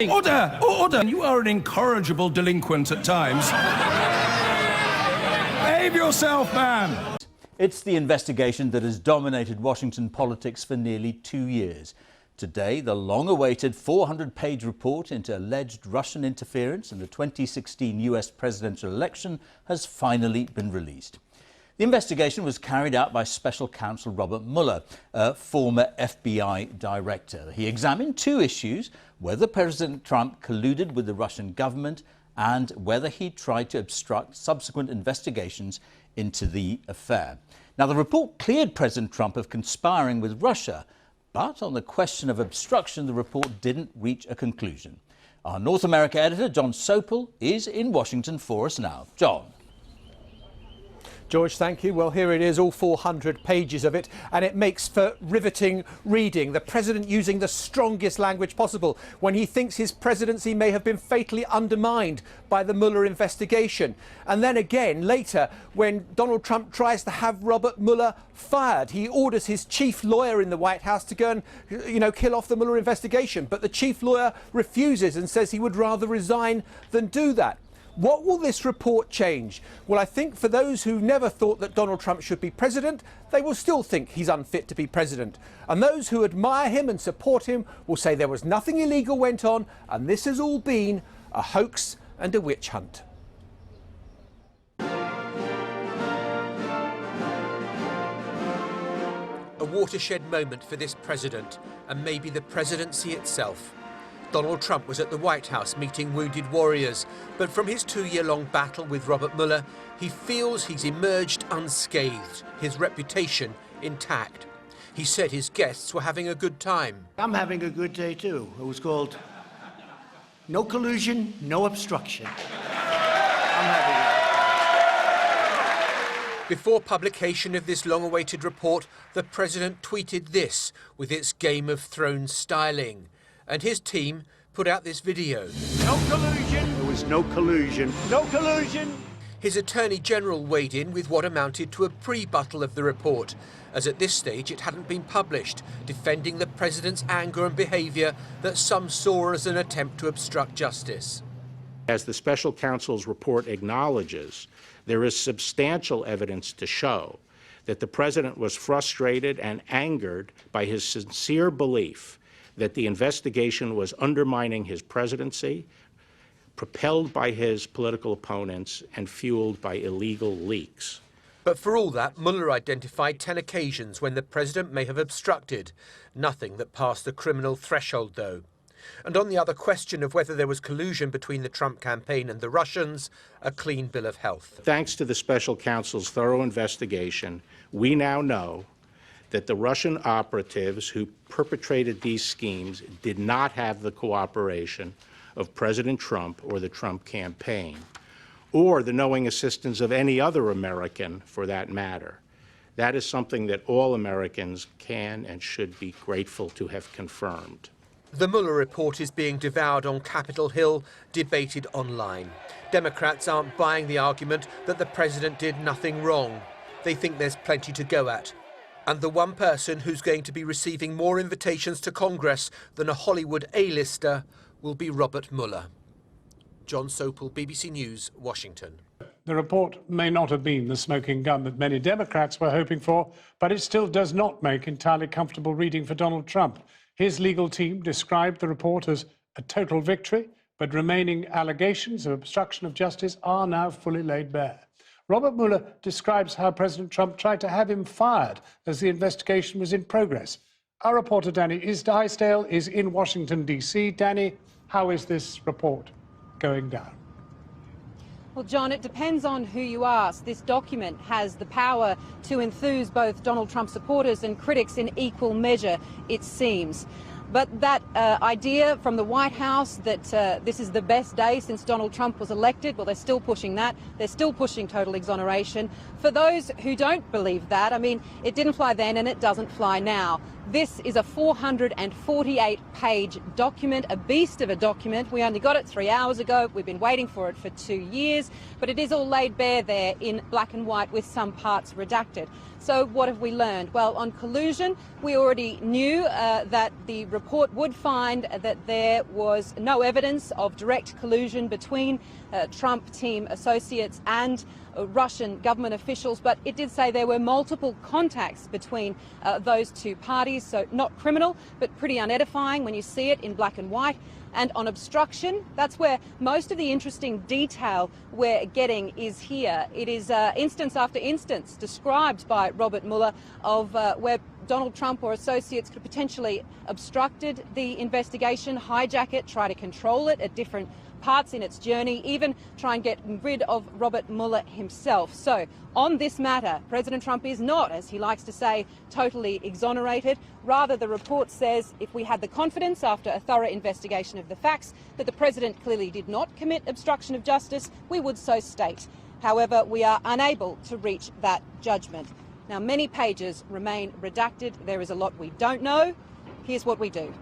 Order! Order! You are an incorrigible delinquent at times. Behave yourself, man! It's the investigation that has dominated Washington politics for nearly 2 years. Today, the long-awaited 400-page report into alleged Russian interference in the 2016 US presidential election has finally been released. The investigation was carried out by Special Counsel Robert Mueller, a former FBI director. He examined two issues: whether President Trump colluded with the Russian government and whether he tried to obstruct subsequent investigations into the affair. Now, the report cleared President Trump of conspiring with Russia, but on the question of obstruction, the report didn't reach a conclusion. Our North America editor, John Sopel, is in Washington for us now. John. George, thank you. Well, here it is, all 400 pages of it, and it makes for riveting reading. The president using the strongest language possible when he thinks his presidency may have been fatally undermined by the Mueller investigation. And then again, later, when Donald Trump tries to have Robert Mueller fired, he orders his chief lawyer in the White House to go and, kill off the Mueller investigation. But the chief lawyer refuses and says he would rather resign than do that. What will this report change? Well, I think for those who never thought that Donald Trump should be president, they will still think he's unfit to be president. And those who admire him and support him will say there was nothing illegal went on, and this has all been a hoax and a witch hunt. A watershed moment for this president, and maybe the presidency itself. Donald Trump was at the White House meeting wounded warriors, but from his 2-year-long battle with Robert Mueller, he feels he's emerged unscathed, his reputation intact. He said his guests were having a good time. I'm having a good day too. It was called No Collusion, No Obstruction. I'm having it. Before publication of this long-awaited report, the president tweeted this with its Game of Thrones styling. And his team put out this video. No collusion. There was no collusion. No collusion. His Attorney General weighed in with what amounted to a pre-buttal of the report, as at this stage it hadn't been published, defending the president's anger and behaviour that some saw as an attempt to obstruct justice. As the special counsel's report acknowledges, there is substantial evidence to show that the president was frustrated and angered by his sincere belief that the investigation was undermining his presidency, propelled by his political opponents, and fueled by illegal leaks. But for all that, Mueller identified 10 occasions when the president may have obstructed. Nothing that passed the criminal threshold, though. And on the other question of whether there was collusion between the Trump campaign and the Russians, a clean bill of health. Thanks to the special counsel's thorough investigation, we now know that the Russian operatives who perpetrated these schemes did not have the cooperation of President Trump or the Trump campaign, or the knowing assistance of any other American for that matter. That is something that all Americans can and should be grateful to have confirmed. The Mueller report is being devoured on Capitol Hill, debated online. Democrats aren't buying the argument that the president did nothing wrong. They think there's plenty to go at. And the one person who's going to be receiving more invitations to Congress than a Hollywood A-lister will be Robert Mueller. John Sopel, BBC News, Washington. The report may not have been the smoking gun that many Democrats were hoping for, but it still does not make entirely comfortable reading for Donald Trump. His legal team described the report as a total victory, but remaining allegations of obstruction of justice are now fully laid bare. Robert Mueller describes how President Trump tried to have him fired as the investigation was in progress. Our reporter, Danny Isdale, is in Washington, D.C. Danny, how is this report going down? Well, John, it depends on who you ask. This document has the power to enthuse both Donald Trump supporters and critics in equal measure, it seems. But that idea from the White House that this is the best day since Donald Trump was elected, well, they're still pushing that. They're still pushing total exoneration. For those who don't believe that, I mean, it didn't fly then and it doesn't fly now. This is a 448-page document, a beast of a document. We only got it 3 hours ago. We've been waiting for it for 2 years, but it is all laid bare there in black and white with some parts redacted. So what have we learned? Well, on collusion, we already knew that the report would find that there was no evidence of direct collusion between Trump team associates and Russian government officials, but it did say there were multiple contacts between those two parties, so not criminal, but pretty unedifying when you see it in black and white. And on obstruction, that's where most of the interesting detail we're getting is here. It is instance after instance described by Robert Mueller of where Donald Trump or associates could potentially obstructed the investigation, hijack it, try to control it at different parts in its journey, even try and get rid of Robert Mueller himself. So on this matter, President Trump is not, as he likes to say, totally exonerated. Rather, the report says if we had the confidence after a thorough investigation of the facts that the president clearly did not commit obstruction of justice, we would so state. However, we are unable to reach that judgment. Now, many pages remain redacted. There is a lot we don't know. Here's what we do.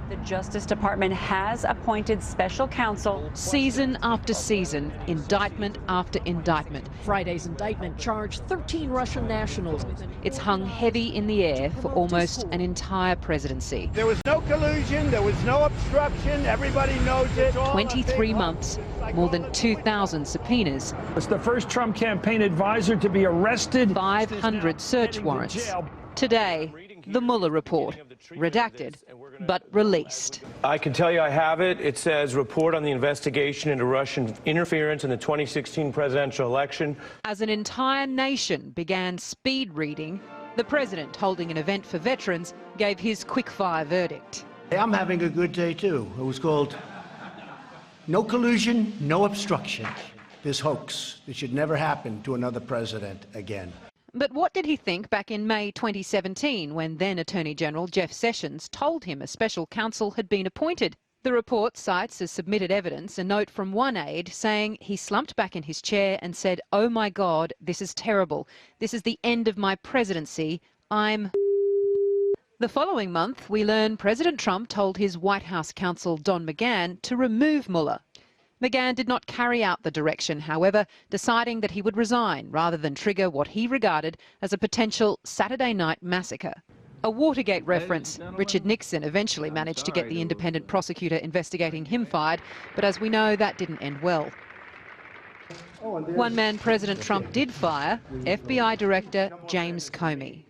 The Justice Department has appointed special counsel. Season after season, indictment after indictment. Friday's indictment charged 13 Russian nationals. It's hung heavy in the air for almost an entire presidency. There was no collusion, there was no obstruction, everybody knows it. 23 months, more than 2,000 subpoenas. It's the first Trump campaign advisor to be arrested. 500 search warrants. Today, the Mueller Report, redacted but released. I can tell you I have it. It says report on the investigation into Russian interference in the 2016 presidential election. As an entire nation began speed reading, the president, holding an event for veterans, gave his quick-fire verdict. I'm having a good day too. It was called No Collusion, No Obstruction. This hoax that should never happen to another president again. But what did he think back in May 2017 when then Attorney General Jeff Sessions told him a special counsel had been appointed? The report cites as submitted evidence a note from one aide saying he slumped back in his chair and said, "Oh my God, this is terrible. This is the end of my presidency. The following month, we learn President Trump told his White House counsel Don McGahn to remove Mueller. McGahn did not carry out the direction, however, deciding that he would resign rather than trigger what he regarded as a potential Saturday night massacre. A Watergate reference. Richard Nixon eventually managed to get the independent prosecutor investigating him fired, but as we know, that didn't end well. One man President Trump did fire, FBI Director James Comey.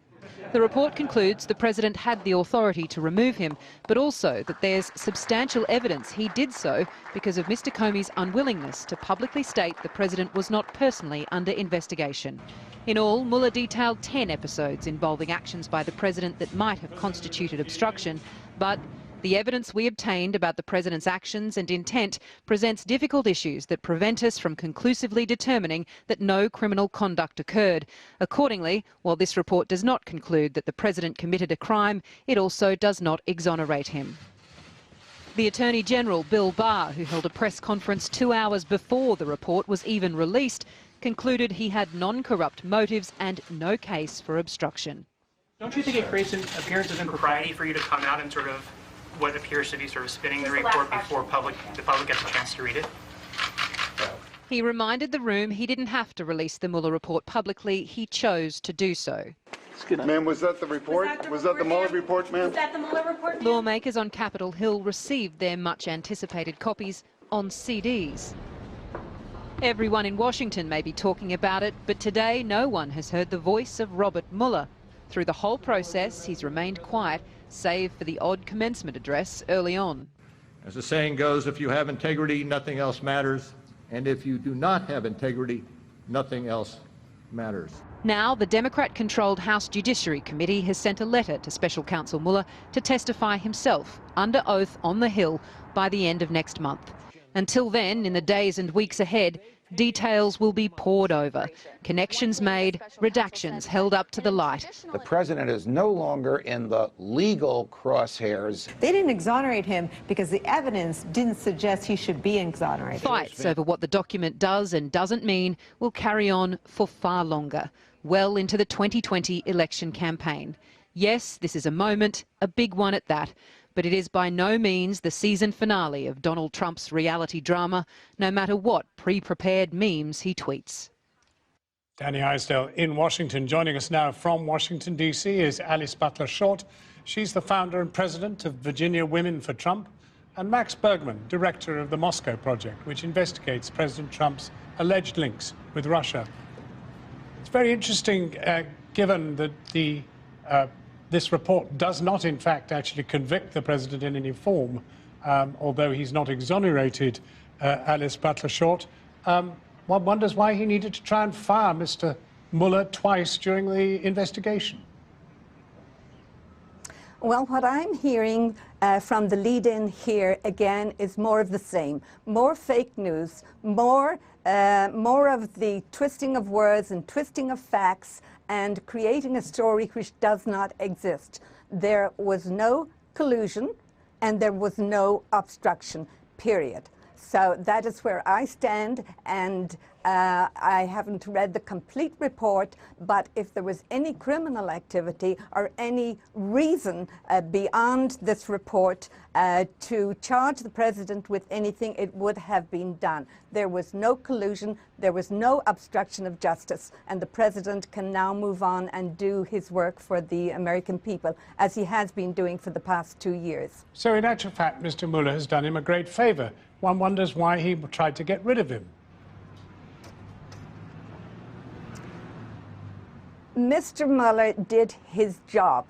The report concludes the president had the authority to remove him, but also that there's substantial evidence he did so because of Mr. Comey's unwillingness to publicly state the president was not personally under investigation. In all, Mueller detailed 10 episodes involving actions by the president that might have constituted obstruction, but the evidence we obtained about the president's actions and intent presents difficult issues that prevent us from conclusively determining that no criminal conduct occurred. Accordingly, while this report does not conclude that the president committed a crime, it also does not exonerate him. The Attorney General, Bill Barr, who held a press conference 2 hours before the report was even released, concluded he had non-corrupt motives and no case for obstruction. Don't you think it creates an appearance of impropriety for you to come out and sort of what appears to be sort of spinning the report before the public gets a chance to read it? He reminded the room he didn't have to release the Mueller report publicly. He chose to do so. Ma'am, was that the report? Was that the Mueller report, ma'am? Was that the Mueller report, ma'am? Lawmakers on Capitol Hill received their much-anticipated copies on CDs. Everyone in Washington may be talking about it, but today no one has heard the voice of Robert Mueller. Through the whole process, he's remained quiet, save for the odd commencement address early on. As the saying goes, if you have integrity, nothing else matters. And if you do not have integrity, nothing else matters. Now, the Democrat-controlled House Judiciary Committee has sent a letter to Special Counsel Mueller to testify himself, under oath on the Hill, by the end of next month. Until then, in the days and weeks ahead, details will be poured over, connections made, redactions held up to the light. The president is no longer in the legal crosshairs. They didn't exonerate him because the evidence didn't suggest he should be exonerated. Fights over what the document does and doesn't mean will carry on for far longer, well into the 2020 election campaign. Yes, this is a moment, a big one at that, but it is by no means the season finale of Donald Trump's reality drama, no matter what pre-prepared memes he tweets. Danny Eisdale in Washington. Joining us now from Washington, D.C. is Alice Butler-Short. She's the founder and president of Virginia Women for Trump, and Max Bergman, director of the Moscow Project, which investigates President Trump's alleged links with Russia. It's very interesting, given that this report does not, in fact, actually convict the president in any form, although he's not exonerated, Alice Butler-Short. One wonders why he needed to try and fire Mr. Mueller twice during the investigation. Well, what I'm hearing from the lead-in here, again, is more of the same. More fake news, more of the twisting of words and twisting of facts and creating a story which does not exist. There was no collusion and there was no obstruction, period. So that is where I stand, and I haven't read the complete report, but if there was any criminal activity or any reason beyond this report to charge the president with anything, it would have been done. There was no collusion, there was no obstruction of justice, and the president can now move on and do his work for the American people, as he has been doing for the past 2 years. So in actual fact, Mr. Mueller has done him a great favor. One wonders why he tried to get rid of him. Mr. Mueller did his job.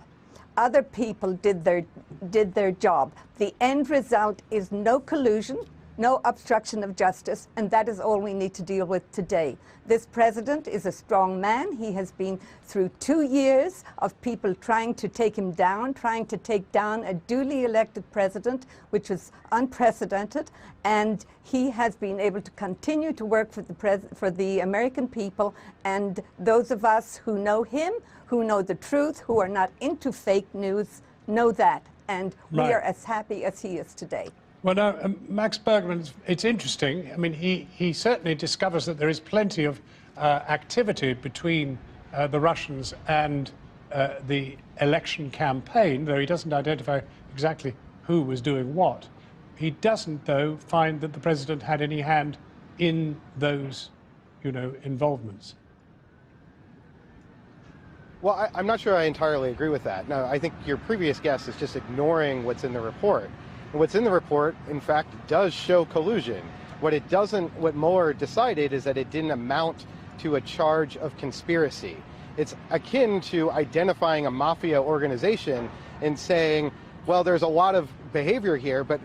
Other people did their job. The end result is no collusion, no obstruction of justice, and that is all we need to deal with today. This president is a strong man. He has been through 2 years of people trying to take him down, trying to take down a duly elected president, which was unprecedented, and he has been able to continue to work for the American people, and those of us who know him, who know the truth, who are not into fake news, know that, and we are as happy as he is today. Well, no, Max Bergman, it's interesting. I mean, he certainly discovers that there is plenty of activity between the Russians and the election campaign, though he doesn't identify exactly who was doing what. He doesn't, though, find that the president had any hand in those, involvements. Well, I'm not sure I entirely agree with that. No, I think your previous guest is just ignoring what's in the report. What's in the report, in fact, does show collusion. What Mueller decided is that it didn't amount to a charge of conspiracy. It's akin to identifying a mafia organization and saying, well, there's a lot of behavior here, but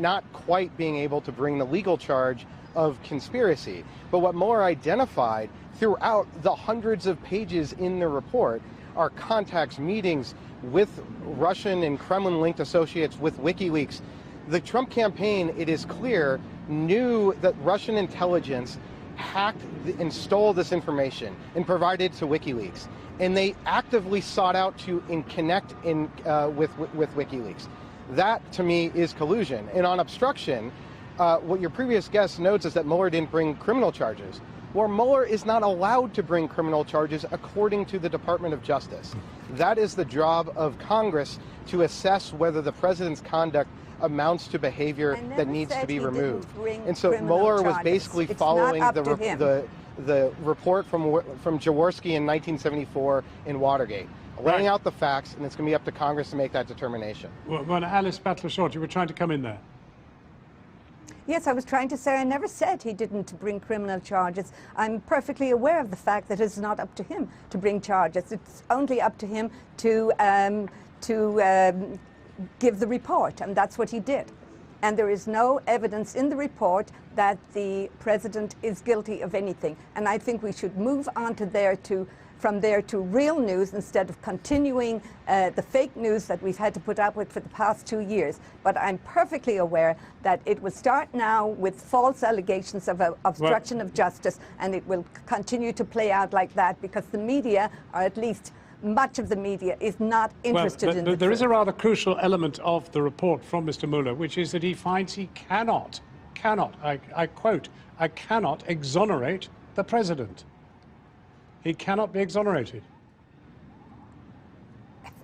not quite being able to bring the legal charge of conspiracy. But what Mueller identified throughout the hundreds of pages in the report are contacts, meetings with Russian and Kremlin-linked associates with WikiLeaks. The Trump campaign, it is clear, knew that Russian intelligence hacked and stole this information and provided to WikiLeaks. And they actively sought out to connect with WikiLeaks. That, to me, is collusion. And on obstruction, what your previous guest notes is that Mueller didn't bring criminal charges. Well, Mueller is not allowed to bring criminal charges according to the Department of Justice. That is the job of Congress, to assess whether the president's conduct amounts to behavior that needs to be removed. And so Mueller was basically following the report from Jaworski in 1974 in Watergate, laying out the facts, and it's going to be up to Congress to make that determination. Well, Alice Butler-Short, you were trying to come in there. Yes, I was trying to say I never said he didn't bring criminal charges. I'm perfectly aware of the fact that it's not up to him to bring charges. It's only up to him to give the report, and that's what he did. And there is no evidence in the report that the president is guilty of anything. And I think we should move on from there to real news instead of continuing the fake news that we've had to put up with for the past 2 years. But I'm perfectly aware that it will start now with false allegations of obstruction of justice, and it will continue to play out like that because the media, or at least much of the media, is not interested in the There is a rather crucial element of the report from Mr. Mueller, which is that he finds he cannot, I quote, I cannot exonerate the president. He cannot be exonerated.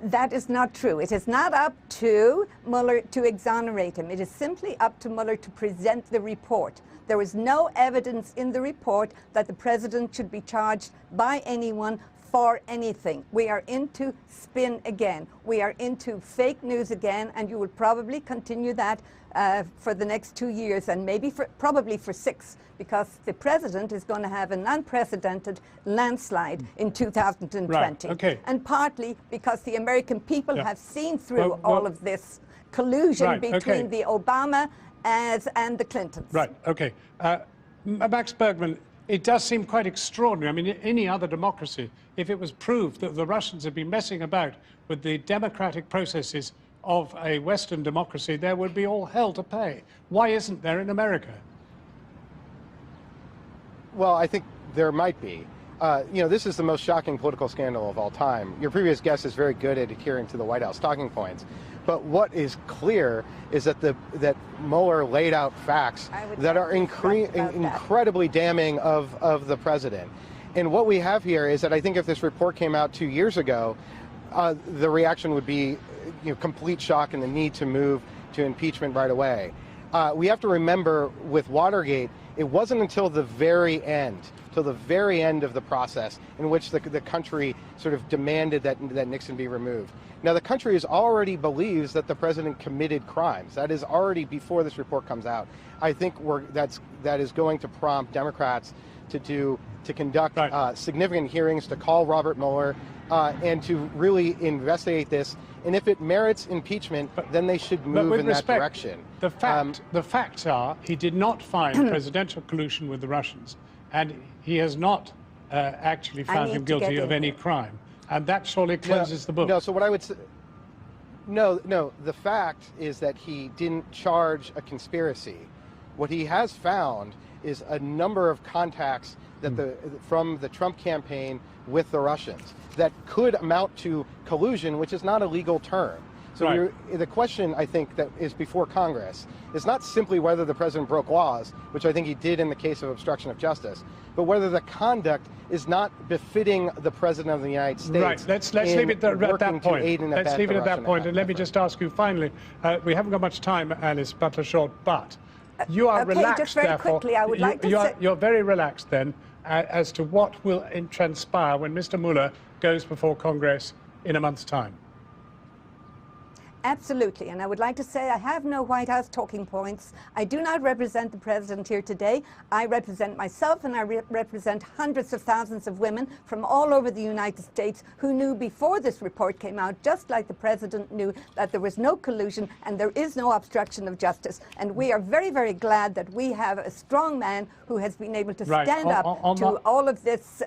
That is not true. It is not up to Mueller to exonerate him. It is simply up to Mueller to present the report. There is no evidence in the report that the president should be charged by anyone for anything. We are into spin again. We are into fake news again, and you will probably continue that for the next 2 years, and maybe probably for 6, because the president is going to have an unprecedented landslide in 2020. Right, okay. And partly because the American people have seen through all of this collusion between the Obama and the Clintons. Right, okay. Max Bergman, it does seem quite extraordinary. I mean, in any other democracy, if it was proved that the Russians had been messing about with the democratic processes of a Western democracy, there would be all hell to pay. Why isn't there in America? Well, I think there might be. You know, this is the most shocking political scandal of all time. Your previous guest is very good at adhering to the White House talking points. But what is clear is that that Mueller laid out facts that are incredibly damning of the president. And what we have here is that I think if this report came out 2 years ago, the reaction would be complete shock and the need to move to impeachment right away. We have to remember with Watergate, it wasn't until the very end of the process in which the country sort of demanded that Nixon be removed. Now, the country already believes that the president committed crimes. That is already before this report comes out. I think that is going to prompt Democrats to conduct significant hearings, to call Robert Mueller, and to really investigate this. And if it merits impeachment, then they should move in that direction. The facts are he did not find presidential collusion with the Russians, and he has not actually found him guilty of any crime. And that surely closes the book. No, so what I would say, no, the fact is that he didn't charge a conspiracy. What he has found is a number of contacts that from the Trump campaign with the Russians that could amount to collusion, which is not a legal term. So the question, I think, that is before Congress is not simply whether the president broke laws, which I think he did in the case of obstruction of justice, but whether the conduct is not befitting the president of the United States. Right. Let's leave it at that point. Let's leave it at that point. And let me just ask you finally, we haven't got much time, Alice Butler-Short, but you are relaxed, just very therefore. Quickly, I would like to say... You're very relaxed, then, as to what will transpire when Mr. Mueller goes before Congress in a month's time. Absolutely, and I would like to say I have no White House talking points. I do not represent the president here today. I represent myself, and I represent hundreds of thousands of women from all over the United States who knew before this report came out, just like the president knew, that there was no collusion and there is no obstruction of justice. And we are very, very glad that we have a strong man who has been able to stand up to all of this.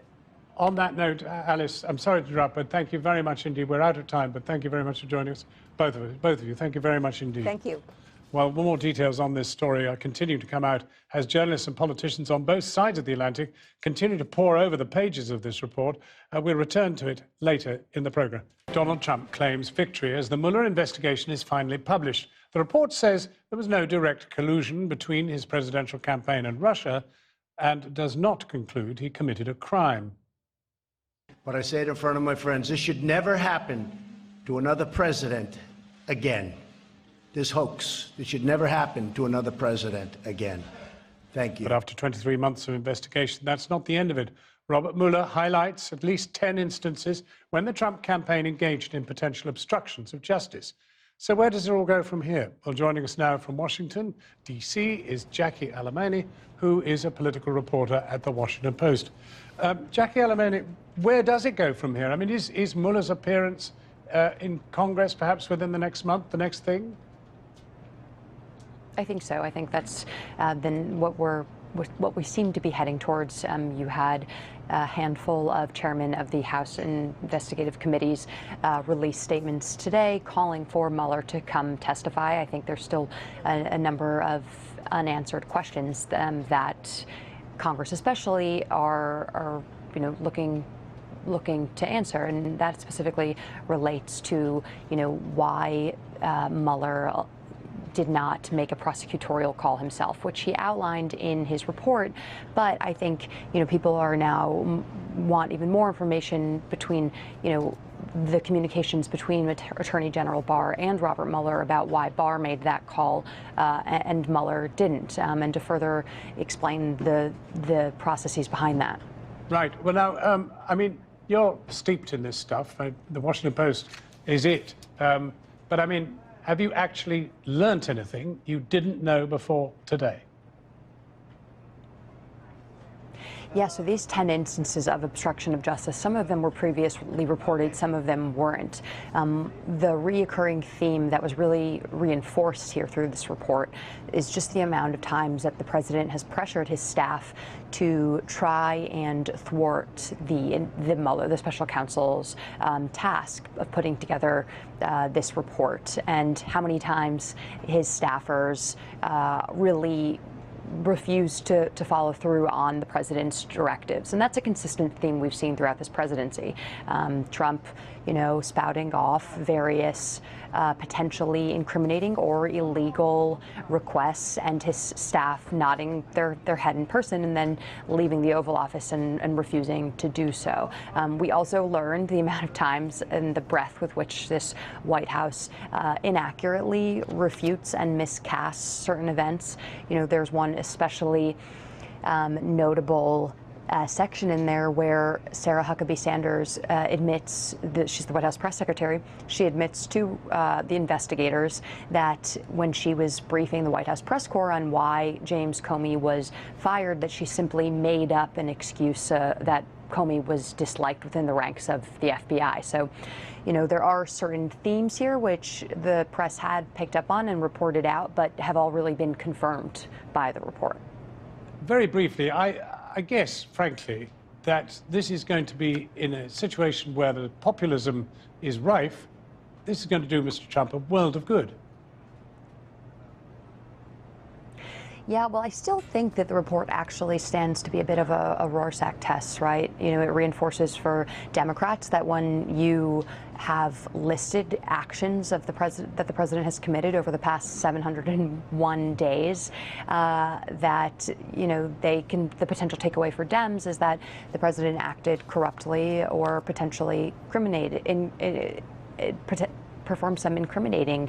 On that note, Alice, I'm sorry to interrupt, but thank you very much indeed. We're out of time, but thank you very much for joining us, both of you. Thank you very much indeed. Thank you. Well, more details on this story are continuing to come out as journalists and politicians on both sides of the Atlantic continue to pore over the pages of this report. We'll return to it later in the programme. Donald Trump claims victory as the Mueller investigation is finally published. The report says there was no direct collusion between his presidential campaign and Russia and does not conclude he committed a crime. But I say it in front of my friends, this should never happen to another president again. This hoax, this should never happen to another president again. Thank you. But after 23 months of investigation, that's not the end of it. Robert Mueller highlights at least 10 instances when the Trump campaign engaged in potential obstructions of justice. So where does it all go from here? Well, joining us now from Washington, D.C. is Jackie Alamany, who is a political reporter at the Washington Post. Jackie Alamany, where does it go from here? I mean, is Mueller's appearance in Congress perhaps within the next month the next thing? I think so. I think that's then what we seem to be heading towards. You had a handful of chairmen of the House investigative committees release statements today calling for Mueller to come testify. I think there's still a number of unanswered questions that Congress especially are looking to answer, and that specifically relates to why Mueller did not make a prosecutorial call himself, which he outlined in his report. But I think people are now want even more information between the communications between Attorney General Barr and Robert Mueller about why Barr made that call and Mueller didn't, and to further explain the processes behind that. Right. Well, now, I mean, you're steeped in this stuff. The Washington Post is it. But I mean, have you actually learnt anything you didn't know before today? Yeah, so these 10 instances of obstruction of justice, some of them were previously reported, some of them weren't. The reoccurring theme that was really reinforced here through this report is just the amount of times that the president has pressured his staff to try and thwart the Mueller, the special counsel's task of putting together this report, and how many times his staffers really refused to follow through on the president's directives. And that's a consistent theme we've seen throughout this presidency. Trump, spouting off various potentially incriminating or illegal requests, and his staff nodding their head in person and then leaving the Oval Office and refusing to do so. We also learned the amount of times and the breadth with which this White House inaccurately refutes and miscasts certain events. There's one especially notable section in there where Sarah Huckabee Sanders admits that she's the White House press secretary. She admits to the investigators that when she was briefing the White House press corps on why James Comey was fired, that she simply made up an excuse that Comey was disliked within the ranks of the FBI. So, there are certain themes here which the press had picked up on and reported out, but have all really been confirmed by the report. Very briefly, I guess, frankly, that this is going to be in a situation where the populism is rife. This is going to do Mr. Trump a world of good. Yeah, well, I still think that the report actually stands to be a bit of a Rorschach test, right? It reinforces for Democrats that when you have listed actions of that the president has committed over the past 701 days, that the potential takeaway for Dems is that the president acted corruptly or potentially perform some incriminating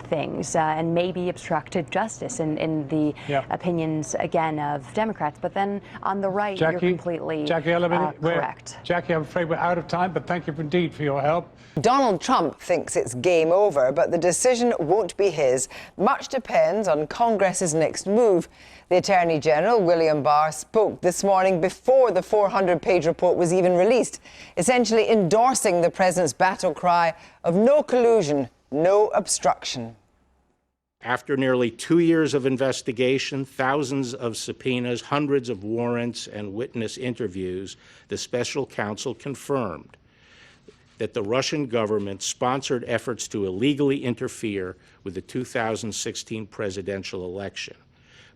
things and maybe obstructed justice in the opinions, again, of Democrats. But then on the right, you're completely correct. Jackie, I'm afraid we're out of time, but thank you indeed for your help. Donald Trump thinks it's game over, but the decision won't be his. Much depends on Congress's next move. The Attorney General, William Barr, spoke this morning before the 400-page report was even released, essentially endorsing the president's battle cry of no collusion, no obstruction. After nearly 2 years of investigation, thousands of subpoenas, hundreds of warrants, and witness interviews, the special counsel confirmed that the Russian government sponsored efforts to illegally interfere with the 2016 presidential election,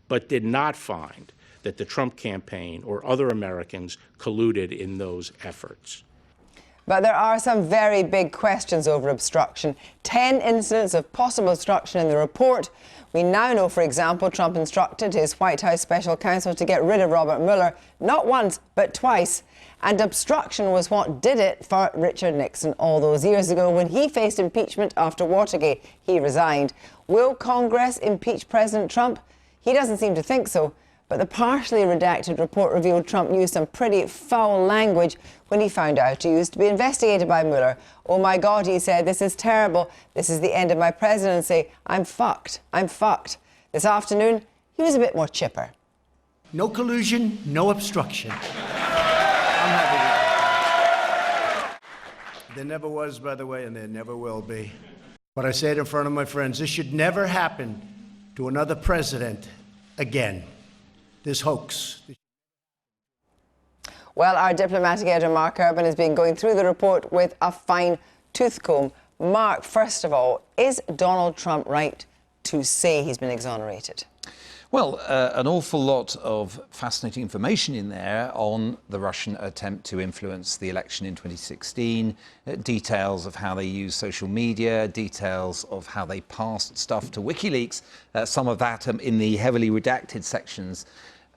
but did not find that the Trump campaign or other Americans colluded in those efforts. But there are some very big questions over obstruction. 10 incidents of possible obstruction in the report. We now know, for example, Trump instructed his White House special counsel to get rid of Robert Mueller, not once, but twice. And obstruction was what did it for Richard Nixon all those years ago when he faced impeachment after Watergate. He resigned. Will Congress impeach President Trump? He doesn't seem to think so. But the partially redacted report revealed Trump used some pretty foul language when he found out he used to be investigated by Mueller. Oh my God, he said, this is terrible. This is the end of my presidency. I'm fucked. I'm fucked. This afternoon, he was a bit more chipper. No collusion, no obstruction. I'm happy with it. There never was, by the way, and there never will be. But I say it in front of my friends, this should never happen to another president again. This hoax. Well, our diplomatic editor, Mark Urban, has been going through the report with a fine-tooth comb. Mark, first of all, is Donald Trump right to say he's been exonerated? Well, an awful lot of fascinating information in there on the Russian attempt to influence the election in 2016, details of how they used social media, details of how they passed stuff to WikiLeaks, some of that in the heavily redacted sections.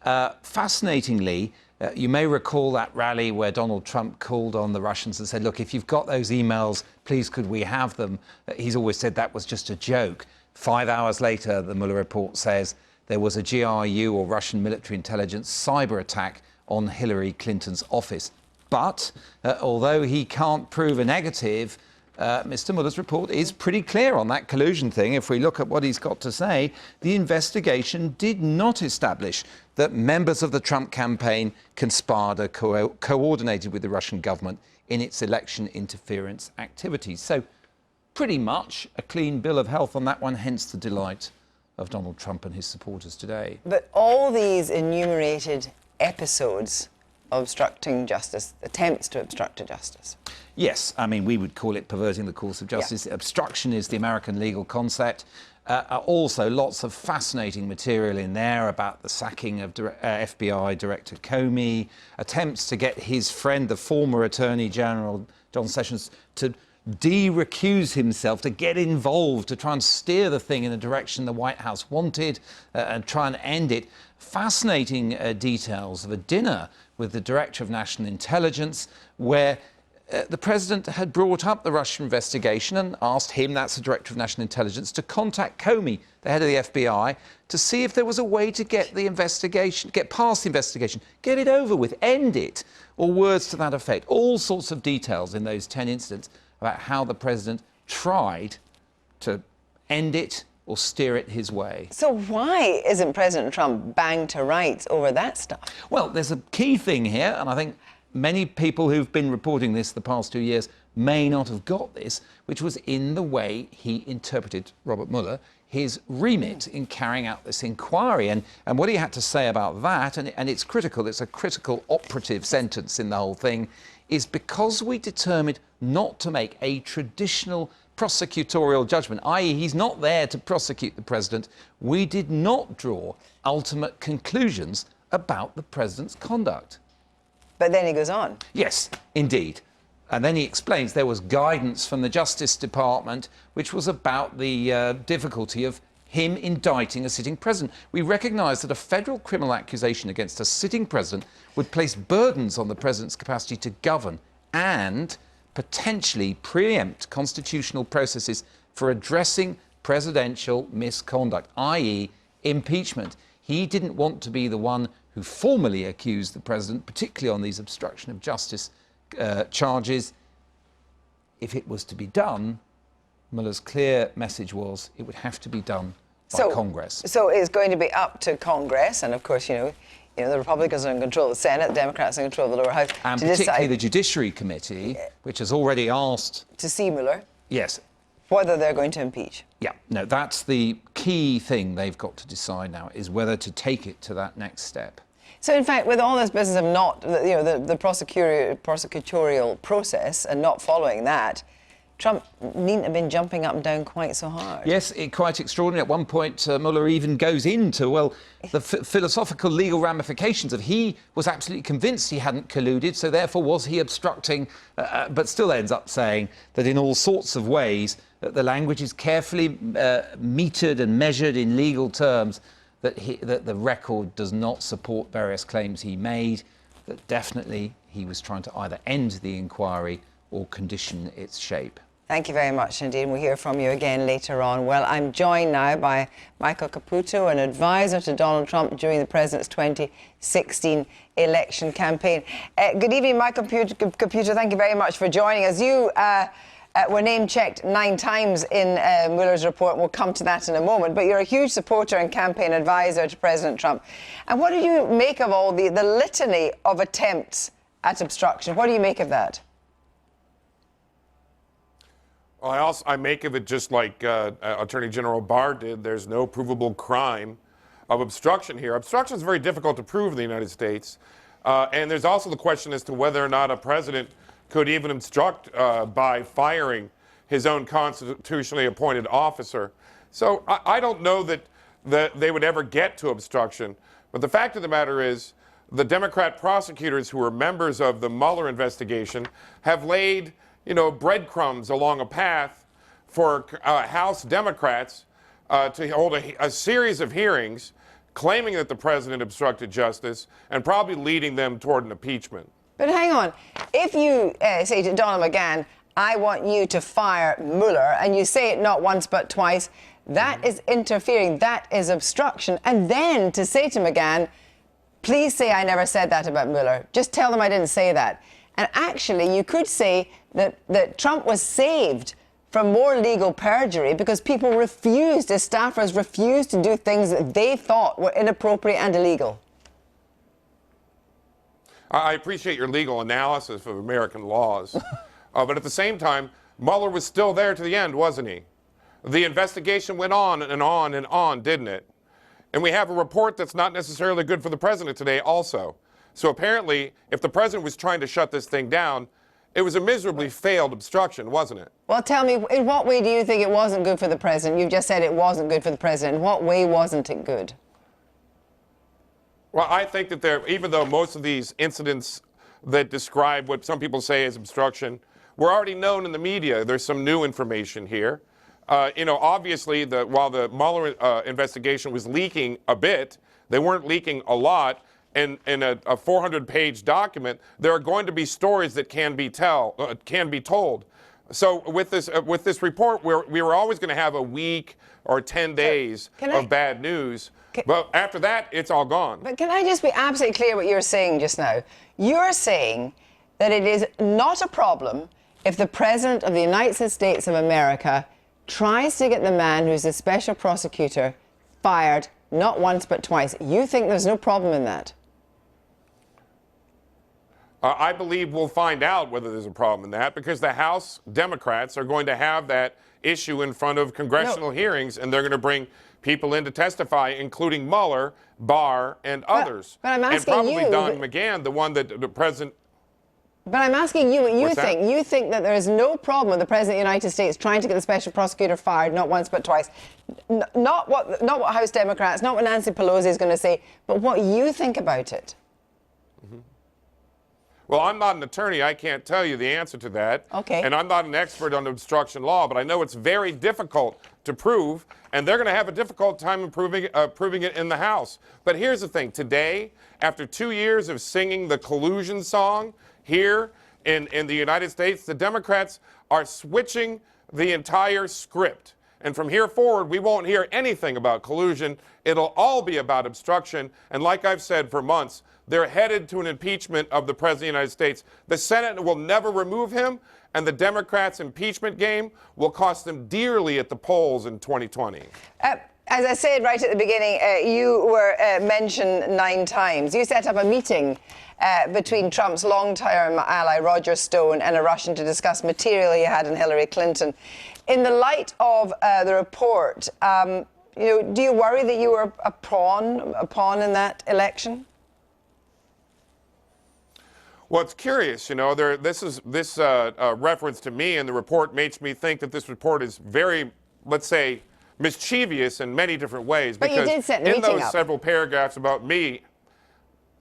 Fascinatingly, you may recall that rally where Donald Trump called on the Russians and said, look, if you've got those emails, please could we have them? He's always said that was just a joke. 5 hours later, the Mueller report says there was a GRU, or Russian military intelligence, cyber attack on Hillary Clinton's office. But although he can't prove a negative, Mr. Mueller's report is pretty clear on that collusion thing. If we look at what he's got to say, the investigation did not establish that members of the Trump campaign conspired or coordinated with the Russian government in its election interference activities. So pretty much a clean bill of health on that one, hence the delight of Donald Trump and his supporters today. But all these enumerated episodes of obstructing justice, attempts to obstruct justice. Yes, I mean, we would call it perverting the course of justice. Yeah. Obstruction is the American legal concept. Also, lots of fascinating material in there about the sacking of FBI Director Comey, attempts to get his friend, the former Attorney General John Sessions, to de-recuse himself, to get involved, to try and steer the thing in a direction the White House wanted and try and end it. Fascinating details of a dinner with the Director of National Intelligence where the President had brought up the Russia investigation and asked him, that's the Director of National Intelligence, to contact Comey, the head of the FBI, to see if there was a way to get the investigation, get past the investigation, get it over with, end it, or words to that effect. All sorts of details in those 10 incidents about how the President tried to end it or steer it his way. So why isn't President Trump banged to rights over that stuff? Well, there's a key thing here, and I think many people who've been reporting this the past 2 years may not have got this, which was in the way he interpreted, Robert Mueller, his remit in carrying out this inquiry. And what he had to say about that, and it's critical, it's a critical operative sentence in the whole thing, is because we determined not to make a traditional prosecutorial judgment, i.e. he's not there to prosecute the president, we did not draw ultimate conclusions about the president's conduct. But then he goes on. Yes, indeed. And then he explains there was guidance from the Justice Department which was about the difficulty of him indicting a sitting president. We recognise that a federal criminal accusation against a sitting president would place burdens on the president's capacity to govern and potentially preempt constitutional processes for addressing presidential misconduct, i.e. impeachment. He didn't want to be the one who formally accused the president, particularly on these obstruction of justice charges. If it was to be done, Mueller's clear message was it would have to be done by Congress. So it's going to be up to Congress, and of course, you know, the Republicans are in control of the Senate, the Democrats are in control of the lower house. And particularly the Judiciary Committee, which has already asked to see Mueller. Yes. Whether they're going to impeach. Yeah, no, that's the key thing they've got to decide now, is whether to take it to that next step. So, in fact, with all this business of not, the prosecutorial process and not following that, Trump needn't have been jumping up and down quite so hard. Yes, quite extraordinary. At one point, Mueller even goes into, well, the philosophical legal ramifications of he was absolutely convinced he hadn't colluded, so therefore was he obstructing, but still ends up saying that in all sorts of ways the language is carefully metered and measured in legal terms, that the record does not support various claims he made, that definitely he was trying to either end the inquiry or condition its shape. Thank you very much indeed. We'll hear from you again later on. Well, I'm joined now by Michael Caputo, an advisor to Donald Trump during the president's 2016 election campaign. Good evening, Michael Caputo. Thank you very much for joining us. You were name-checked 9 times in Mueller's report. We'll come to that in a moment. But you're a huge supporter and campaign advisor to President Trump. And what do you make of all the litany of attempts at obstruction? What do you make of that? Well, I make of it just like Attorney General Barr did. There's no provable crime of obstruction here. Obstruction is very difficult to prove in the United States. And there's also the question as to whether or not a president could even obstruct by firing his own constitutionally appointed officer. So I don't know that they would ever get to obstruction. But the fact of the matter is the Democrat prosecutors who were members of the Mueller investigation have laid breadcrumbs along a path for House Democrats to hold a series of hearings claiming that the president obstructed justice, and probably leading them toward an impeachment. But hang on. If you say to Donald McGahn, I want you to fire Mueller, and you say it not once but twice, that is interfering, that is obstruction. And then to say to McGahn, please say I never said that about Mueller. Just tell them I didn't say that. And actually, you could say that Trump was saved from more legal perjury because people refused, his staffers refused to do things that they thought were inappropriate and illegal. I appreciate your legal analysis of American laws. But at the same time, Mueller was still there to the end, wasn't he? The investigation went on and on and on, didn't it? And we have a report that's not necessarily good for the president today also. So apparently, if the president was trying to shut this thing down, it was a miserably failed obstruction, wasn't it? Well, tell me, in what way do you think it wasn't good for the president? You've just said it wasn't good for the president. In what way wasn't it good? Well, I think that even though most of these incidents that describe what some people say is obstruction were already known in the media, there's some new information here. Obviously, while the Mueller investigation was leaking a bit, they weren't leaking a lot. In a 400-page document, there are going to be stories that can be told. So with this report, we were always going to have a week or 10 days of bad news. But after that, it's all gone. But can I just be absolutely clear what you're saying just now? You're saying that it is not a problem if the President of the United States of America tries to get the man who's the special prosecutor fired not once but twice. You think there's no problem in that? I believe we'll find out whether there's a problem in that because the House Democrats are going to have that issue in front of congressional hearings, and they're going to bring people in to testify, including Mueller, Barr, and others. But I'm asking and probably Don McGahn, the one that the president... But I'm asking you what you What's think. that? You think that there is no problem with the President of the United States trying to get the special prosecutor fired not once but twice. Not what House Democrats, not what Nancy Pelosi is going to say, but what you think about it. Well, I'm not an attorney. I can't tell you the answer to that. Okay. And I'm not an expert on obstruction law, but I know it's very difficult to prove, and they're going to have a difficult time proving it in the House. But here's the thing. Today, after 2 years of singing the collusion song here in the United States, the Democrats are switching the entire script. And from here forward, we won't hear anything about collusion. It'll all be about obstruction. And like I've said for months, they're headed to an impeachment of the President of the United States. The Senate will never remove him, and the Democrats' impeachment game will cost them dearly at the polls in 2020. As I said right at the beginning, you were mentioned 9 times. You set up a meeting between Trump's long-term ally Roger Stone and a Russian to discuss material he had in Hillary Clinton. In the light of the report, do you worry that you were a pawn in that election? Well, it's curious, this reference to me in the report makes me think that this report is very, let's say, mischievous in many different ways. But because you did set the in meeting those up. several paragraphs about me,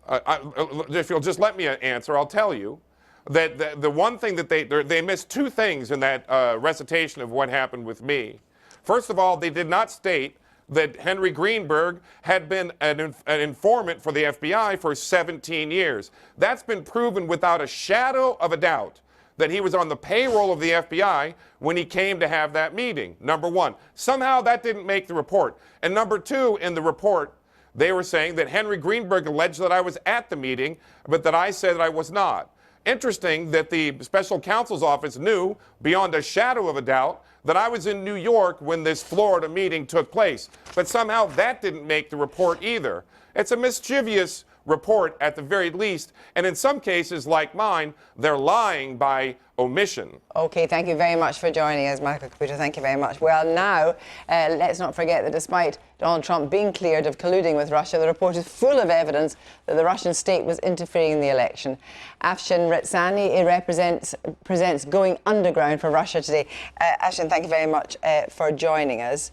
if you'll just let me answer, I'll tell you that the one thing that they missed 2 things in that recitation of what happened with me. First of all, they did not state that Henry Greenberg had been an informant for the FBI for 17 years. That's been proven without a shadow of a doubt that he was on the payroll of the FBI when he came to have that meeting, number one. Somehow that didn't make the report. And number 2, in the report, they were saying that Henry Greenberg alleged that I was at the meeting, but that I said that I was not. Interesting that the special counsel's office knew, beyond a shadow of a doubt, that I was in New York when this Florida meeting took place. But somehow that didn't make the report either. It's a mischievous report at the very least, and in some cases, like mine, they're lying by omission. Okay, thank you very much for joining us, Michael Caputo. Thank you very much. Well, now, let's not forget that despite Donald Trump being cleared of colluding with Russia, the report is full of evidence that the Russian state was interfering in the election. Afshin Retsani presents Going Underground for Russia today. Afshin, thank you very much for joining us.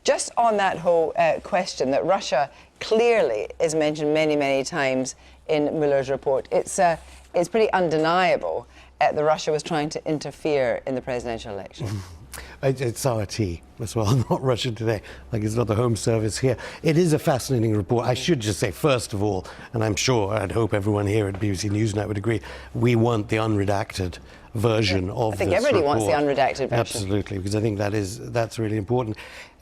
Just on that whole question that Russia clearly is mentioned many, many times in Mueller's report, it's pretty undeniable that Russia was trying to interfere in the presidential election. It's RT as well, not Russia Today, like it's not the Home Service here. It is a fascinating report. I should just say, first of all, and I'm sure, I'd hope everyone here at BBC Newsnight would agree, we want the unredacted version of this report. I think everybody wants the unredacted version. Absolutely, because I think that's really important.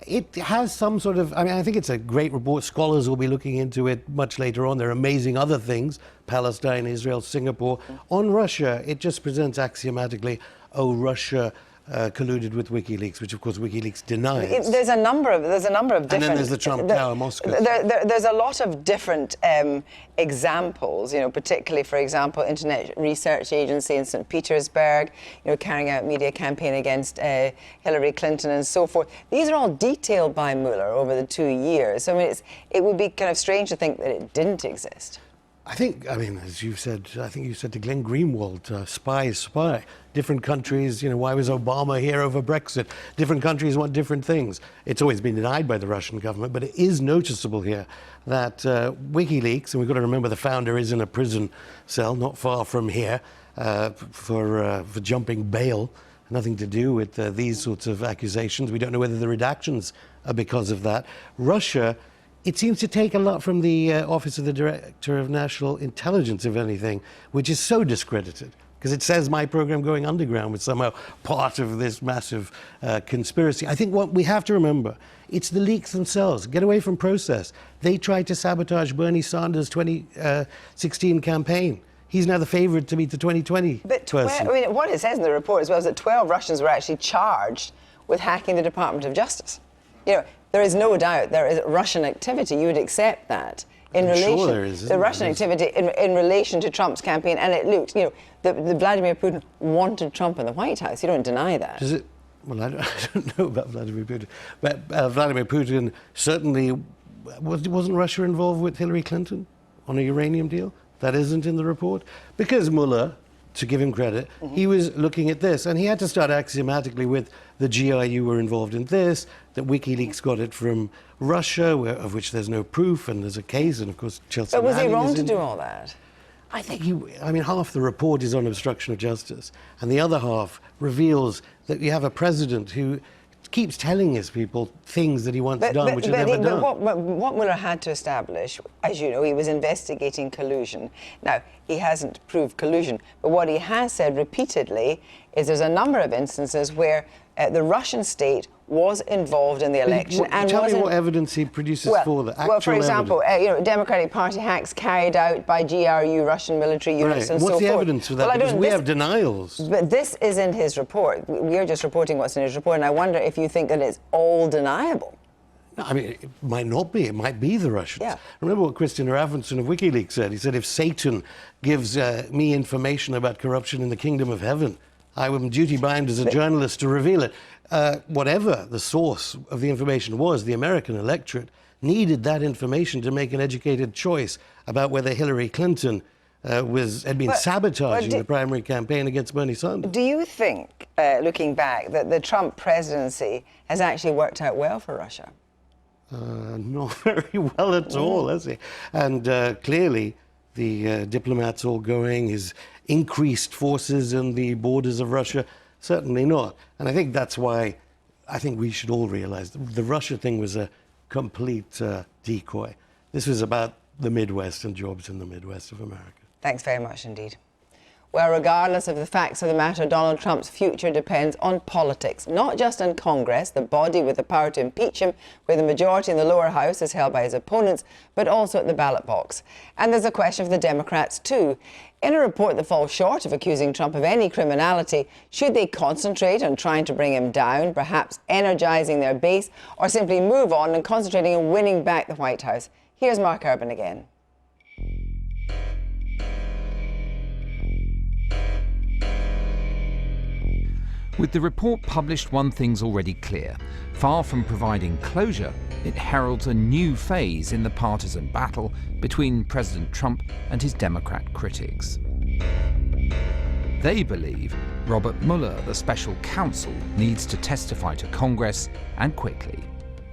It has some sort of, I think it's a great report. Scholars will be looking into it much later on. There are amazing other things, Palestine, Israel, Singapore. On Russia, it just presents axiomatically, oh, Russia colluded with WikiLeaks, which of course WikiLeaks denies. There's a number of different. And then there's the Trump Tower, Moscow. There's a lot of different examples. Particularly, for example, Internet Research Agency in St. Petersburg, carrying out media campaign against Hillary Clinton and so forth. These are all detailed by Mueller over the 2 years. So it would be kind of strange to think that it didn't exist. As you said, I think you said to Glenn Greenwald, spy is spy. Different countries, why was Obama here over Brexit? Different countries want different things. It's always been denied by the Russian government, but it is noticeable here that WikiLeaks, and we've got to remember the founder is in a prison cell not far from here for jumping bail. Nothing to do with these sorts of accusations. We don't know whether the redactions are because of that. Russia, it seems to take a lot from the Office of the Director of National Intelligence, if anything, which is so discredited, because it says my program going underground was somehow part of this massive conspiracy. I think what we have to remember, it's the leaks themselves. Get away from process. They tried to sabotage Bernie Sanders' 2016 campaign. He's now the favorite to meet the 2020 person. What it says in the report as well is that 12 Russians were actually charged with hacking the Department of Justice. There is no doubt there is Russian activity. You would accept that in relation. Sure there is, the Russian activity in relation to Trump's campaign, and it looks, the Vladimir Putin wanted Trump in the White House. You don't deny that. Does it? Well, I don't know about Vladimir Putin, but Vladimir Putin certainly wasn't Russia involved with Hillary Clinton on a uranium deal. That isn't in the report because Mueller, to give him credit, he was looking at this, and he had to start axiomatically with the GRU were involved in this, that WikiLeaks got it from Russia, of which there's no proof, and there's a case, and of course Chelsea But was he Manning wrong is to in. do all that? I think half the report is on obstruction of justice, and the other half reveals that you have a president who keeps telling his people things that he wants done, which are never done. What Mueller had to establish, as you know, he was investigating collusion. Now, he hasn't proved collusion, but what he has said repeatedly is there's a number of instances where the Russian state was involved in the election. Tell me what evidence he produces for the actual Well, for example, Democratic Party hacks carried out by GRU, Russian military units, and so forth. What's the evidence for that? Because we have denials. But this is in his report. We're just reporting what's in his report, and I wonder if you think that it's all deniable. It might not be. It might be the Russians. Yeah. Remember what Christian Ravenson of WikiLeaks said? He said, if Satan gives me information about corruption in the kingdom of heaven, I am duty-bound as a journalist to reveal it. Whatever the source of the information was, the American electorate needed that information to make an educated choice about whether Hillary Clinton had been sabotaging the primary campaign against Bernie Sanders. Do you think, looking back, that the Trump presidency has actually worked out well for Russia? Not very well at all, has he? And clearly, the diplomats all going, his increased forces in the borders of Russia, certainly not. And I think that's why I think we should all realize the Russia thing was a complete decoy. This was about the Midwest and jobs in the Midwest of America. Thanks very much indeed. Well, regardless of the facts of the matter, Donald Trump's future depends on politics, not just on Congress, the body with the power to impeach him, where the majority in the lower house is held by his opponents, but also at the ballot box. And there's a question for the Democrats too. In a report that falls short of accusing Trump of any criminality, should they concentrate on trying to bring him down, perhaps energizing their base, or simply move on and concentrating on winning back the White House? Here's Mark Urban again. With the report published, one thing's already clear. Far from providing closure, it heralds a new phase in the partisan battle between President Trump and his Democrat critics. They believe Robert Mueller, the special counsel, needs to testify to Congress, and quickly.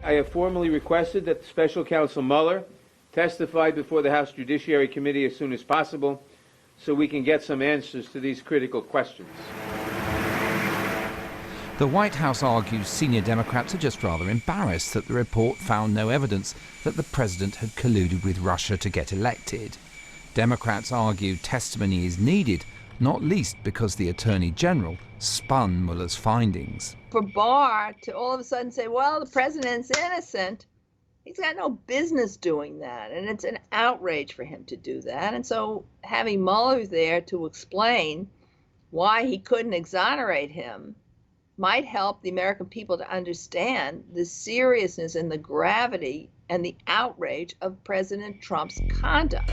I have formally requested that Special Counsel Mueller testify before the House Judiciary Committee as soon as possible so we can get some answers to these critical questions. The White House argues senior Democrats are just rather embarrassed that the report found no evidence that the president had colluded with Russia to get elected. Democrats argue testimony is needed, not least because the Attorney General spun Mueller's findings. For Barr to all of a sudden say, well, the president's innocent, he's got no business doing that, and it's an outrage for him to do that. And so having Mueller there to explain why he couldn't exonerate him might help the American people to understand the seriousness and the gravity and the outrage of President Trump's conduct.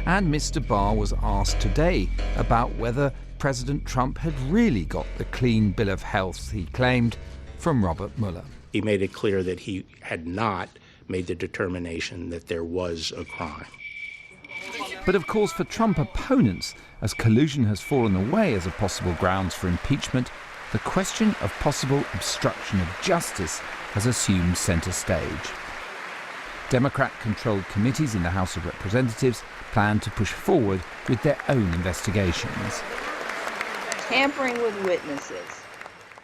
And Mr. Barr was asked today about whether President Trump had really got the clean bill of health he claimed from Robert Mueller. He made it clear that he had not made the determination that there was a crime. But of course, for Trump opponents, as collusion has fallen away as a possible grounds for impeachment, the question of possible obstruction of justice has assumed centre stage. Democrat-controlled committees in the House of Representatives plan to push forward with their own investigations. Tampering with witnesses,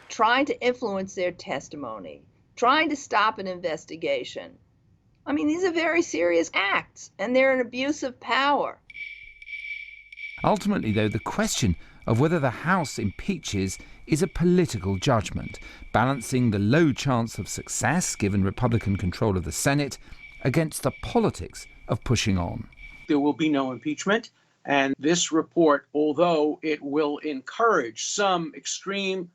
trying to influence their testimony, trying to stop an investigation. I mean, these are very serious acts, and they're an abuse of power. Ultimately, though, the question of whether the House impeaches is a political judgment, balancing the low chance of success given Republican control of the Senate against the politics of pushing on. There will be no impeachment, and this report, although it will encourage some extreme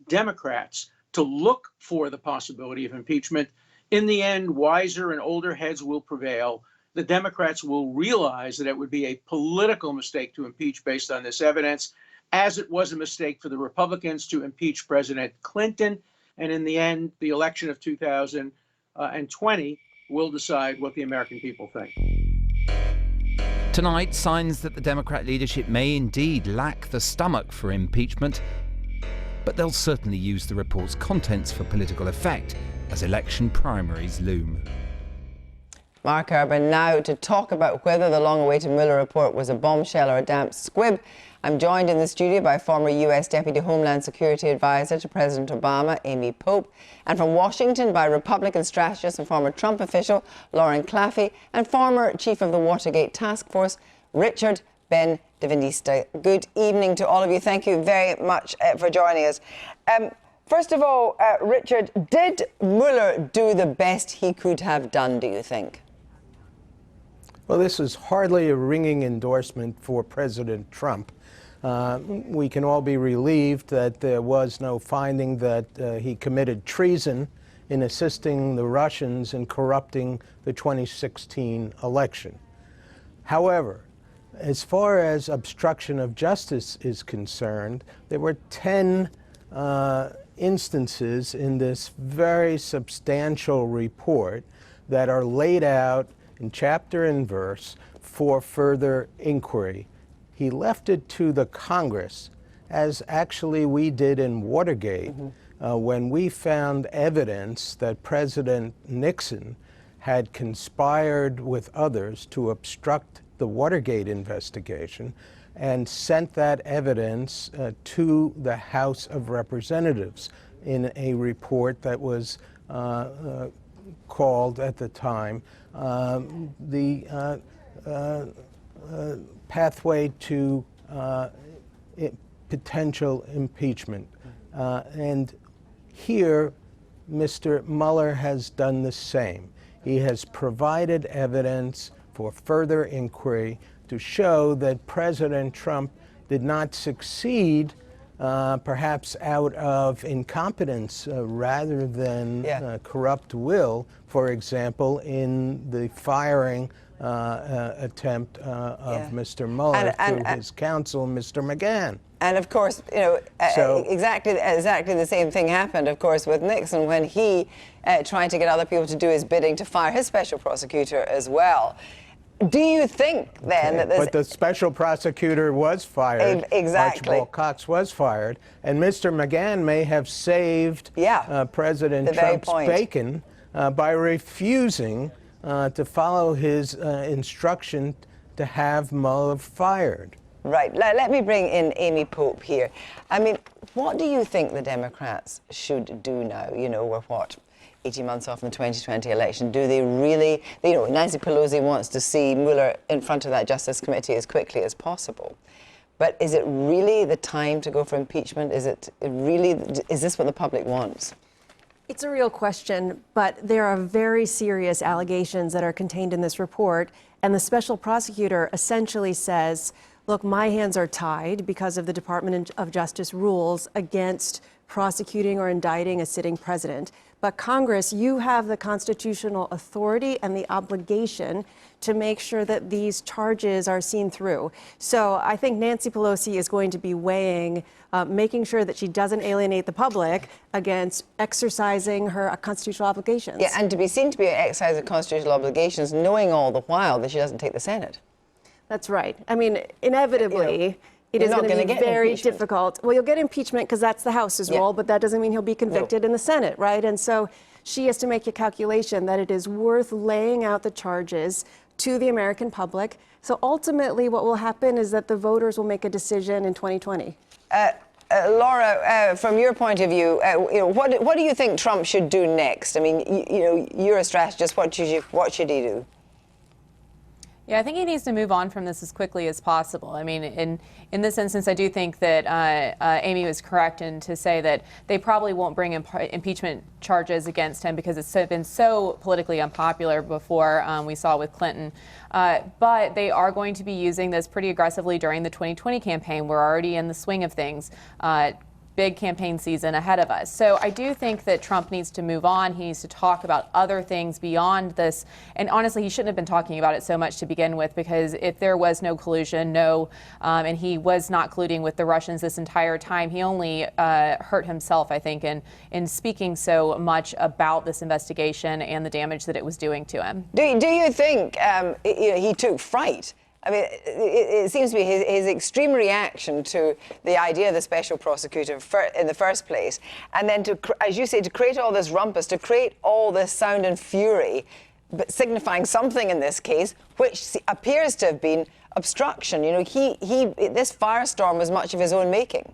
Democrats to look for the possibility of impeachment, in the end, wiser and older heads will prevail. The Democrats will realize that it would be a political mistake to impeach based on this evidence, as it was a mistake for the Republicans to impeach President Clinton. And in the end, the election of 2020 will decide what the American people think. Tonight, signs that the Democrat leadership may indeed lack the stomach for impeachment, but they'll certainly use the report's contents for political effect as election primaries loom. Mark Urban now to talk about whether the long-awaited Mueller report was a bombshell or a damp squib. I'm joined in the studio by former U.S. Deputy Homeland Security Advisor to President Obama, Amy Pope, and from Washington by Republican strategist and former Trump official Lauren Claffey, and former Chief of the Watergate Task Force, Richard Ben-Devenista. Good evening to all of you. Thank you very much for joining us. First of all, Richard, did Mueller do the best he could have done, do you think? Well, this is hardly a ringing endorsement for President Trump. We can all be relieved that there was no finding that he committed treason in assisting the Russians in corrupting the 2016 election. However, as far as obstruction of justice is concerned, there were 10 instances in this very substantial report that are laid out in chapter and verse for further inquiry. He left it to the Congress, as actually we did in Watergate, when we found evidence that President Nixon had conspired with others to obstruct the Watergate investigation and sent that evidence to the House of Representatives in a report that was called at the time the pathway to potential impeachment. And here, Mr. Mueller has done the same. He has provided evidence for further inquiry to show that President Trump did not succeed, perhaps out of incompetence rather than corrupt will, for example, in the firing attempt of Mr. Mueller through his counsel, Mr. McGahn. And of course, you know, exactly the same thing happened, of course, with Nixon when he tried to get other people to do his bidding to fire his special prosecutor as well. Do you think then that this... But the special prosecutor was fired. Exactly. Archibald Cox was fired. And Mr. McGahn may have saved President Trump's bacon by refusing to follow his instruction to have Mueller fired. Right. Let me bring in Amy Pope here. I mean, What do you think the Democrats should do now? You know, we're what, 18 months off from the 2020 election. Do they really, you know, Nancy Pelosi wants to see Mueller in front of that Justice Committee as quickly as possible. But is it really the time to go for impeachment? Is this what the public wants? It's a real question, but there are very serious allegations that are contained in this report. And the special prosecutor essentially says, look, my hands are tied because of the Department of Justice rules against prosecuting or indicting a sitting president. But Congress, you have the constitutional authority and the obligation to make sure that these charges are seen through. So I think Nancy Pelosi is going to be weighing making sure that she doesn't alienate the public against exercising her constitutional obligations. Yeah, and to be seen to be exercising constitutional obligations, knowing all the while that she doesn't take the Senate. That's right. I mean, inevitably, it is going to be very difficult. Well, you'll get impeachment because that's the House's role, but that doesn't mean he'll be convicted in the Senate, right? And so she has to make a calculation that it is worth laying out the charges to the American public. So ultimately, what will happen is that the voters will make a decision in 2020. Laura, from your point of view, what do you think Trump should do next? I mean, you're a strategist. What should he do? Yeah, I think he needs to move on from this as quickly as possible. I mean, in this instance, I do think that Amy was correct in to say that they probably won't bring impeachment charges against him because it's been so politically unpopular before, we saw with Clinton. But they are going to be using this pretty aggressively during the 2020 campaign. We're already in the swing of things. Big campaign season ahead of us. So I do think that Trump needs to move on. He needs to talk about other things beyond this. And honestly, he shouldn't have been talking about it so much to begin with, because if there was no collusion, and he was not colluding with the Russians this entire time, he only hurt himself, I think, in speaking so much about this investigation and the damage that it was doing to him. Do you think he took fright? I mean, it seems to be his extreme reaction to the idea of the special prosecutor in the first place, and then to, as you say, to create all this rumpus, to create all this sound and fury, but signifying something in this case, which appears to have been obstruction. You know, this firestorm was much of his own making.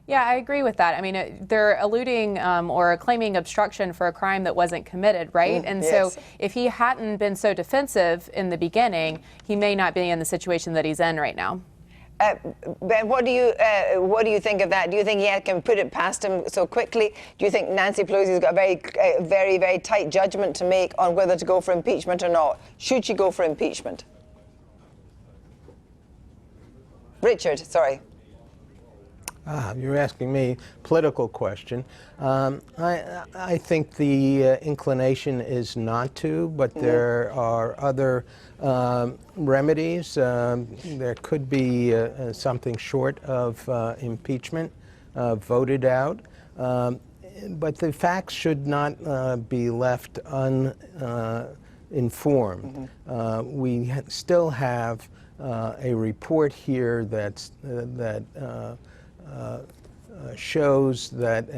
Yeah, I agree with that. I mean, they're alluding or claiming obstruction for a crime that wasn't committed, right? And so if he hadn't been so defensive in the beginning, he may not be in the situation that he's in right now. Ben, what do you think of that? Do you think he can put it past him so quickly? Do you think Nancy Pelosi's got a very, very tight judgment to make on whether to go for impeachment or not? Should she go for impeachment? Richard, sorry. You're asking me a political question. I think the inclination is not to, but there are other remedies. There could be something short of impeachment voted out. But the facts should not be left uninformed. We still have a report here that shows that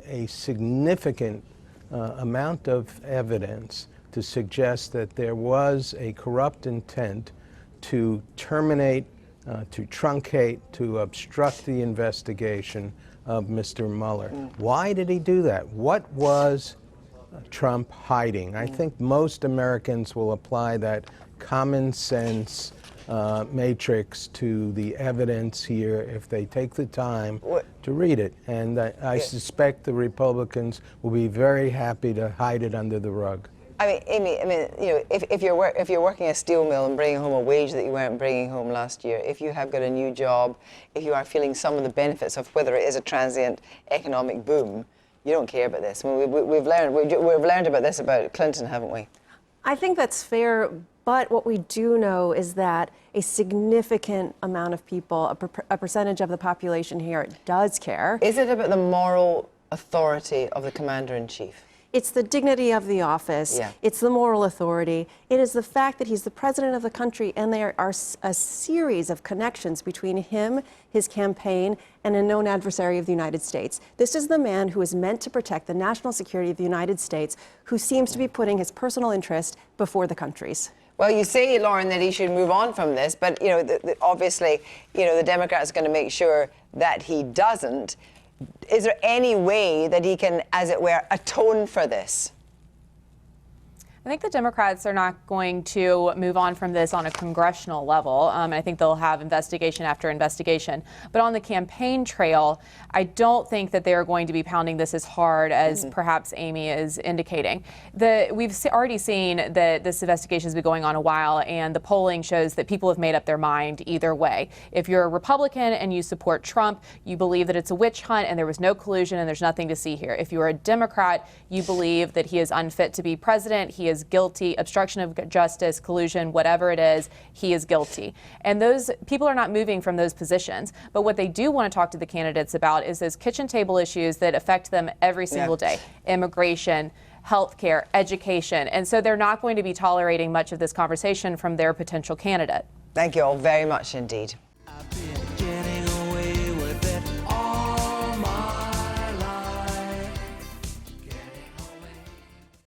a significant amount of evidence to suggest that there was a corrupt intent to terminate, to truncate, to obstruct the investigation of Mr. Mueller. Why did he do that? What was Trump hiding? I think most Americans will apply that common sense matrix to the evidence here if they take the time to read it. And I suspect the Republicans will be very happy to hide it under the rug. I mean, Amy, you know, if you're working a steel mill and bringing home a wage that you weren't bringing home last year, if you have got a new job, if you are feeling some of the benefits of whether it is a transient economic boom, you don't care about this. I mean, we've learned about this about Clinton, haven't we? I think that's fair. But what we do know is that a significant amount of people, a percentage of the population here, does care. Is it about the moral authority of the commander-in-chief? It's the dignity of the office. Yeah. It's the moral authority. It is the fact that he's the president of the country, and there are a series of connections between him, his campaign, and a known adversary of the United States. This is the man who is meant to protect the national security of the United States, who seems to be putting his personal interest before the country's. Well, you say, Lauren, that he should move on from this, but, you know, obviously, you know, the Democrats are going to make sure that he doesn't. Is there any way that he can, as it were, atone for this? I think the Democrats are not going to move on from this on a congressional level. I think they'll have investigation after investigation. But on the campaign trail, I don't think that they're going to be pounding this as hard as perhaps Amy is indicating. We've already seen that this investigation has been going on a while, and the polling shows that people have made up their mind either way. If you're a Republican and you support Trump, you believe that it's a witch hunt and there was no collusion and there's nothing to see here. If you're a Democrat, you believe that he is unfit to be president, he is guilty, obstruction of justice, collusion, whatever it is, he is guilty. And those people are not moving from those positions. But what they do want to talk to the candidates about is those kitchen table issues that affect them every single day. Immigration, healthcare, education. And so they're not going to be tolerating much of this conversation from their potential candidate. Thank you all very much indeed.